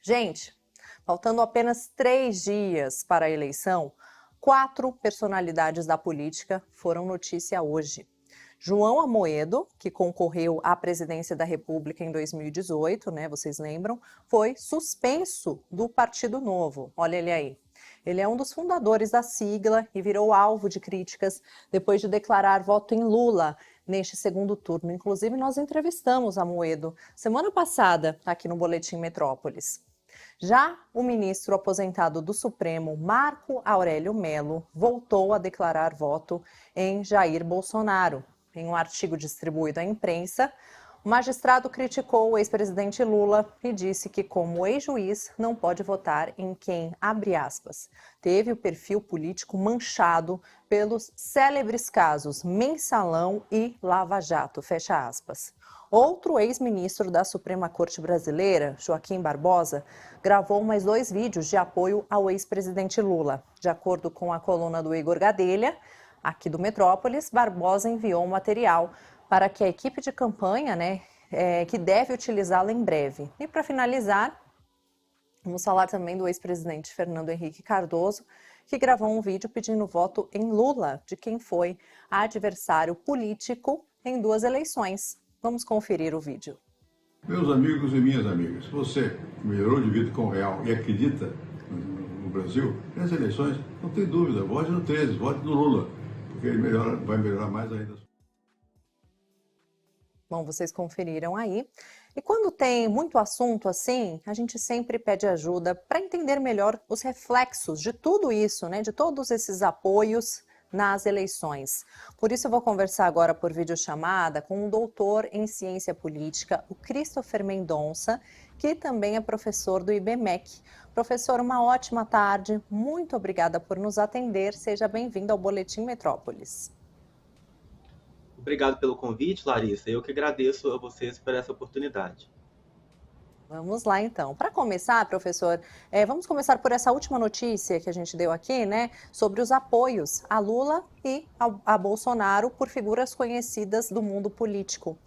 Gente, faltando apenas 3 dias para a eleição, 4 personalidades da política foram notícia hoje. João Amoedo, que concorreu à presidência da República em 2018, né, vocês lembram, foi suspenso do Partido Novo. Olha ele aí. Ele é um dos fundadores da sigla e virou alvo de críticas depois de declarar voto em Lula neste segundo turno. Inclusive, nós entrevistamos Amoedo semana passada aqui no Boletim Metrópolis. Já o ministro aposentado do Supremo, Marco Aurélio Mello, voltou a declarar voto em Jair Bolsonaro. Em um artigo distribuído à imprensa, o magistrado criticou o ex-presidente Lula e disse que, como ex-juiz, não pode votar em quem, abre aspas, teve o perfil político manchado pelos célebres casos Mensalão e Lava Jato, fecha aspas. Outro ex-ministro da Suprema Corte Brasileira, Joaquim Barbosa, gravou mais 2 vídeos de apoio ao ex-presidente Lula. De acordo com a coluna do Igor Gadelha, aqui do Metrópolis, Barbosa enviou um material para que a equipe de campanha, que deve utilizá-lo em breve. E para finalizar, vamos falar também do ex-presidente Fernando Henrique Cardoso, que gravou um vídeo pedindo voto em Lula, de quem foi adversário político em 2 eleições. Vamos conferir o vídeo. Meus amigos e minhas amigas, você que melhorou de vida com o real e acredita no Brasil, nas eleições, não tem dúvida, vote no 13, vote no Lula, porque ele vai melhorar mais ainda. Bom, vocês conferiram aí. E quando tem muito assunto assim, a gente sempre pede ajuda para entender melhor os reflexos de tudo isso, de todos esses apoios nas eleições. Por isso eu vou conversar agora por videochamada com um doutor em ciência política, o Christopher Mendonça, que também é professor do IBMEC. Professor, uma ótima tarde, muito obrigada por nos atender, seja bem-vindo ao Boletim Metrópolis. Obrigado pelo convite, Larissa. Eu que agradeço a vocês por essa oportunidade. Vamos lá, então. Para começar, professor, vamos começar por essa última notícia que a gente deu aqui, sobre os apoios a Lula e a Bolsonaro por figuras conhecidas do mundo político.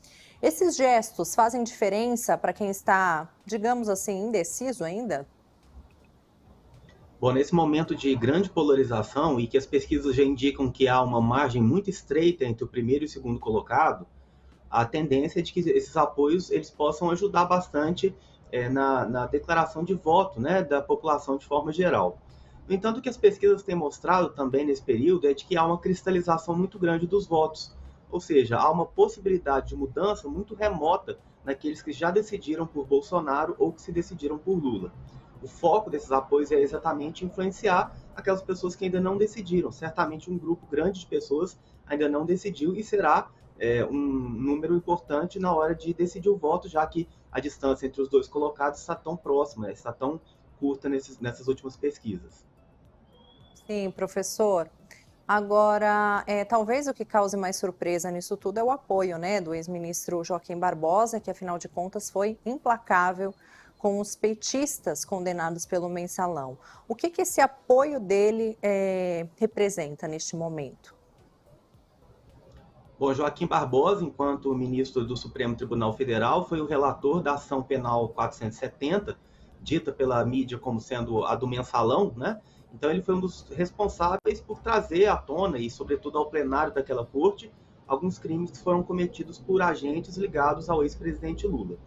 Esses gestos fazem diferença para quem está, digamos assim, indeciso ainda? Bom, nesse momento de grande polarização e que as pesquisas já indicam que há uma margem muito estreita entre o primeiro e o segundo colocado, a tendência é de que esses apoios eles possam ajudar bastante na declaração de voto, da população de forma geral. No entanto, o que as pesquisas têm mostrado também nesse período é de que há uma cristalização muito grande dos votos, ou seja, há uma possibilidade de mudança muito remota naqueles que já decidiram por Bolsonaro ou que se decidiram por Lula. O foco desses apoios é exatamente influenciar aquelas pessoas que ainda não decidiram. Certamente um grupo grande de pessoas ainda não decidiu e será um número importante na hora de decidir o voto, já que a distância entre os dois colocados está tão próxima, está tão curta nessas últimas pesquisas. Sim, professor. Agora, talvez o que cause mais surpresa nisso tudo é o apoio, do ex-ministro Joaquim Barbosa, que afinal de contas foi implacável com os petistas condenados pelo Mensalão. O que esse apoio dele representa neste momento? Bom, Joaquim Barbosa, enquanto ministro do Supremo Tribunal Federal, foi o relator da ação penal 470, dita pela mídia como sendo a do Mensalão, Então ele foi um dos responsáveis por trazer à tona e, sobretudo, ao plenário daquela corte, alguns crimes que foram cometidos por agentes ligados ao ex-presidente Lula.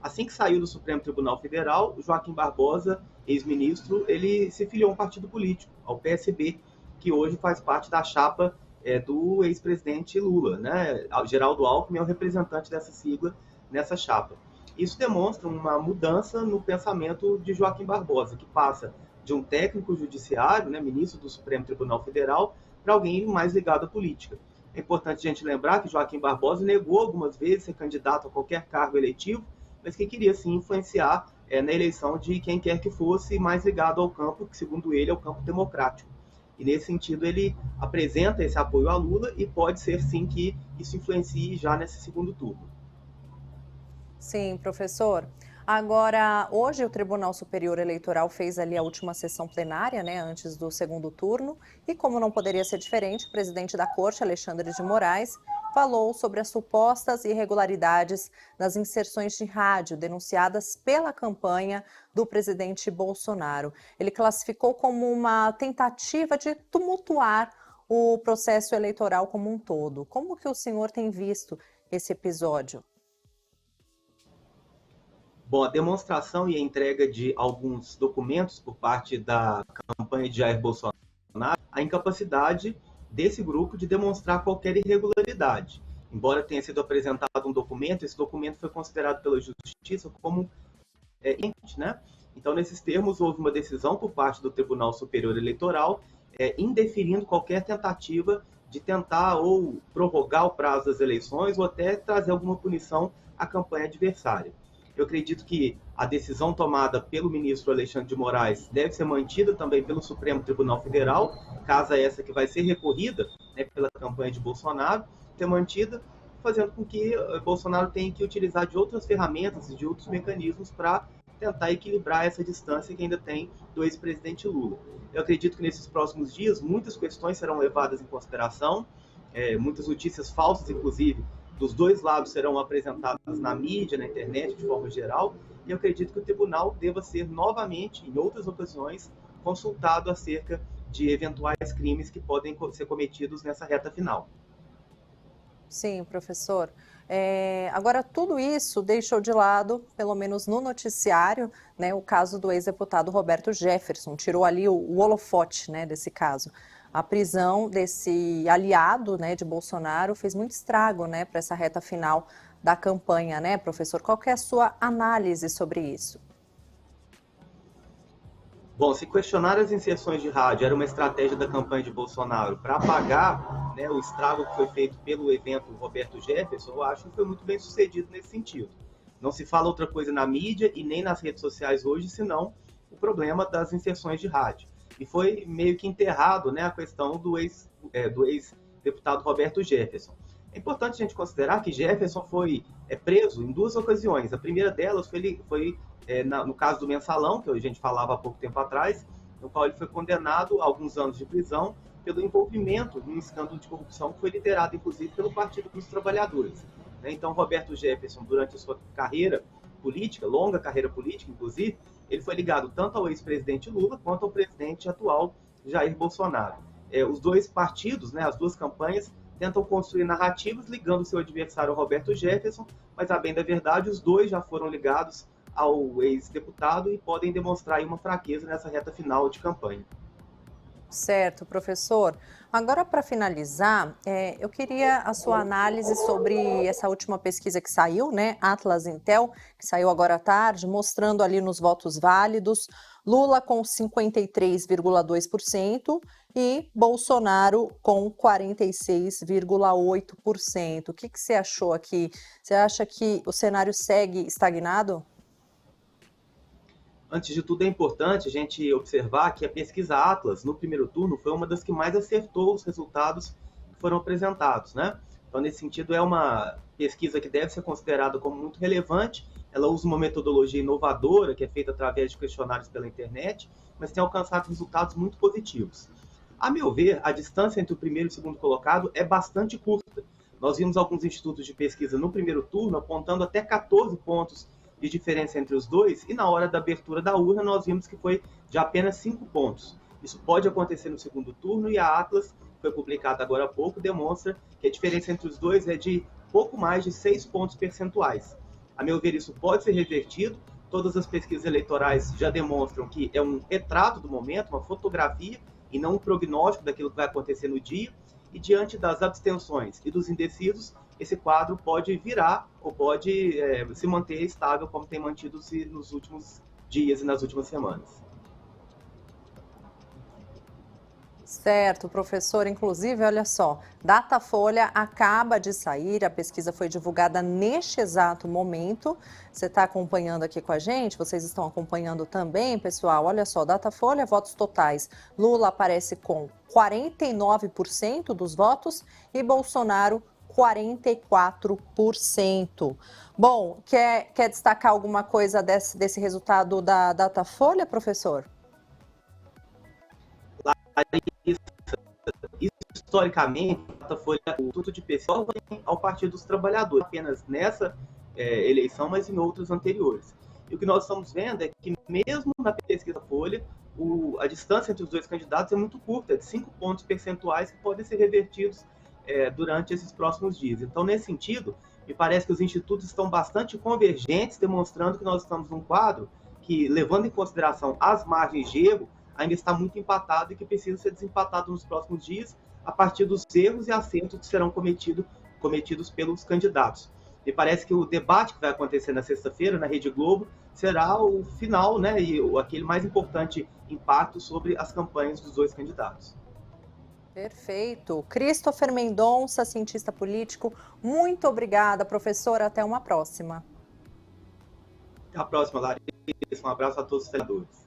Assim que saiu do Supremo Tribunal Federal, Joaquim Barbosa, ex-ministro, ele se filiou a um partido político, ao PSB, que hoje faz parte da chapa do ex-presidente Lula, Geraldo Alckmin é o representante dessa sigla nessa chapa. Isso demonstra uma mudança no pensamento de Joaquim Barbosa, que passa de um técnico judiciário, ministro do Supremo Tribunal Federal, para alguém mais ligado à política. É importante a gente lembrar que Joaquim Barbosa negou algumas vezes ser candidato a qualquer cargo eletivo, mas que queria sim influenciar na eleição de quem quer que fosse mais ligado ao campo, que segundo ele é o campo democrático. E nesse sentido ele apresenta esse apoio a Lula e pode ser sim que isso influencie já nesse segundo turno. Sim, professor. Agora, hoje o Tribunal Superior Eleitoral fez ali a última sessão plenária, antes do segundo turno, e como não poderia ser diferente, o presidente da Corte, Alexandre de Moraes, falou sobre as supostas irregularidades nas inserções de rádio denunciadas pela campanha do presidente Bolsonaro. Ele classificou como uma tentativa de tumultuar o processo eleitoral como um todo. Como que o senhor tem visto esse episódio? Bom, a demonstração e a entrega de alguns documentos por parte da campanha de Jair Bolsonaro, a incapacidade desse grupo de demonstrar qualquer irregularidade. Embora tenha sido apresentado um documento, esse documento foi considerado pela Justiça como né? Então, nesses termos, houve uma decisão por parte do Tribunal Superior Eleitoral indeferindo qualquer tentativa de tentar ou prorrogar o prazo das eleições ou até trazer alguma punição à campanha adversária. Eu acredito que a decisão tomada pelo ministro Alexandre de Moraes deve ser mantida também pelo Supremo Tribunal Federal, casa essa que vai ser recorrida, né, pela campanha de Bolsonaro, ser mantida, fazendo com que Bolsonaro tenha que utilizar de outras ferramentas e de outros mecanismos para tentar equilibrar essa distância que ainda tem do ex-presidente Lula. Eu acredito que nesses próximos dias muitas questões serão levadas em consideração, muitas notícias falsas, inclusive, dos dois lados serão apresentadas na mídia, na internet, de forma geral, e eu acredito que o tribunal deva ser novamente, em outras ocasiões, consultado acerca de eventuais crimes que podem ser cometidos nessa reta final. Sim, professor. Agora, tudo isso deixou de lado, pelo menos no noticiário, né, o caso do ex-deputado Roberto Jefferson, tirou ali o holofote, né, desse caso. A prisão desse aliado, né, de Bolsonaro fez muito estrago, né, para essa reta final da campanha, né, professor? Qual que é a sua análise sobre isso? Bom, se questionar as inserções de rádio era uma estratégia da campanha de Bolsonaro para apagar, né, o estrago que foi feito pelo evento Roberto Jefferson, eu acho que foi muito bem sucedido nesse sentido. Não se fala outra coisa na mídia e nem nas redes sociais hoje, senão o problema das inserções de rádio. E foi meio que enterrado, né, a questão do ex-deputado Roberto Jefferson. É importante a gente considerar que Jefferson foi preso em duas ocasiões. A primeira delas foi no caso do Mensalão, que a gente falava há pouco tempo atrás, no qual ele foi condenado a alguns anos de prisão pelo envolvimento em um escândalo de corrupção que foi liderado, inclusive, pelo Partido dos Trabalhadores. Então, Roberto Jefferson, durante a sua carreira política, longa carreira política, inclusive, ele foi ligado tanto ao ex-presidente Lula quanto ao presidente atual Jair Bolsonaro. Os dois partidos, né, as duas campanhas, tentam construir narrativas ligando seu adversário Roberto Jefferson, mas, a bem da verdade, os dois já foram ligados ao ex-deputado e podem demonstrar aí uma fraqueza nessa reta final de campanha. Certo, professor. Agora, para finalizar, eu queria a sua análise sobre essa última pesquisa que saiu, né, Atlas Intel, que saiu agora à tarde, mostrando ali nos votos válidos, Lula com 53,2% e Bolsonaro com 46,8%. O que você achou aqui? Você acha que o cenário segue estagnado? Antes de tudo, é importante a gente observar que a pesquisa Atlas, no primeiro turno, foi uma das que mais acertou os resultados que foram apresentados, né? Então, nesse sentido, é uma pesquisa que deve ser considerada como muito relevante. Ela usa uma metodologia inovadora, que é feita através de questionários pela internet, mas tem alcançado resultados muito positivos. A meu ver, a distância entre o primeiro e o segundo colocado é bastante curta. Nós vimos alguns institutos de pesquisa no primeiro turno apontando até 14 pontos de diferença entre os dois, e na hora da abertura da urna nós vimos que foi de apenas 5 pontos. Isso pode acontecer no segundo turno, e a Atlas, que foi publicada agora há pouco, demonstra que a diferença entre os dois é de pouco mais de 6 pontos percentuais. A meu ver, isso pode ser revertido. Todas as pesquisas eleitorais já demonstram que é um retrato do momento, uma fotografia, e não um prognóstico daquilo que vai acontecer no dia. E diante das abstenções e dos indecisos, esse quadro pode virar ou pode se manter estável, como tem mantido-se nos últimos dias e nas últimas semanas. Certo, professor. Inclusive, olha só, Datafolha acaba de sair, a pesquisa foi divulgada neste exato momento. Você está acompanhando aqui com a gente? Vocês estão acompanhando também, pessoal? Olha só, Datafolha, votos totais. Lula aparece com 49% dos votos e Bolsonaro 44%. Bom, quer destacar alguma coisa desse resultado da Datafolha, professor? Isso historicamente, a Datafolha, o Instituto de Pesquisa ao Partido dos Trabalhadores, apenas nessa eleição, mas em outras anteriores. E o que nós estamos vendo é que, mesmo na pesquisa Folha, a distância entre os dois candidatos é muito curta, de 5 pontos percentuais que podem ser revertidos durante esses próximos dias. Então, nesse sentido, me parece que os institutos estão bastante convergentes, demonstrando que nós estamos num quadro que, levando em consideração as margens de erro, ainda está muito empatado e que precisa ser desempatado nos próximos dias, a partir dos erros e acertos que serão cometidos pelos candidatos. Me parece que o debate que vai acontecer na sexta-feira, na Rede Globo, será o final, né, e aquele mais importante impacto sobre as campanhas dos dois candidatos. Perfeito. Christopher Mendonça, cientista político, muito obrigada, professor. Até uma próxima. Até a próxima, Larissa. Um abraço a todos os senadores.